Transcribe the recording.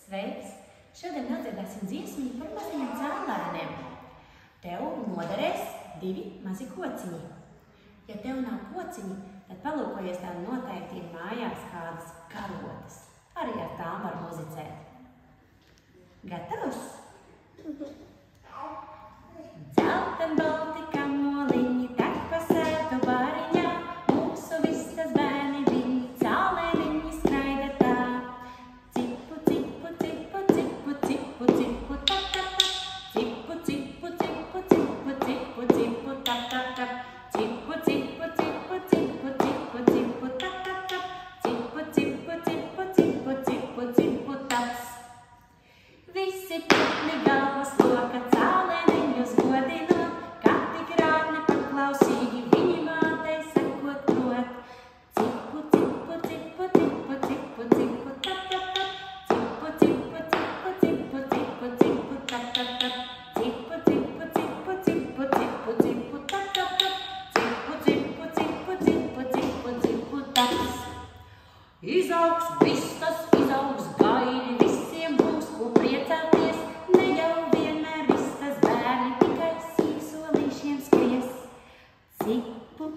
Sveiks! Šodien nodziedāsim dziesmiņu par maziņiem cēlēniem. Tev noderēs 2 mazi kociņi. Ja tev nav kociņi, tad palūkojies, tev noteikti ir mājās kādas karotes. Arī ar tām var muzicēt. Gatavs? Dzelten balti kamoliņi tek pa sētu bariņā, mūsu visas bērni viņi cēlēniņi skraida tā. Cipu, cipu, cipu, cipu, cipu, cipu, tap, tap, tap. Cipu, cipu, cipu, cipu, cipu, cipu, tap, tap, tap. Cipu, cipu, cipu, cipu, cipu, cipu, tap, tap, tap. Cipu, cipu, cipu, cipu, cipu, cipu, taps. Visi putni galvas loka cēlēniņus godinot, kā tik rāni paklausīgi viņi mātei sekot prot. Cipu, cipu, cipu, cipu, cipu, cipu, tap, tap, tap. Cipu, cipu, cipu, cipu, cipu, cipu, tap, tap, tap. Cipu, cipu, cipu, cipu, cipu, cipu, tap, tap, tap. Cipu, cipu, cipu, cipu, cipu, cipu, taps. Izaugs vistas, izaugs gaidi, visiem būs ko priecāties, ne jau vienmēr vistas bērni tikai sīksolīšiem skries. Cipu,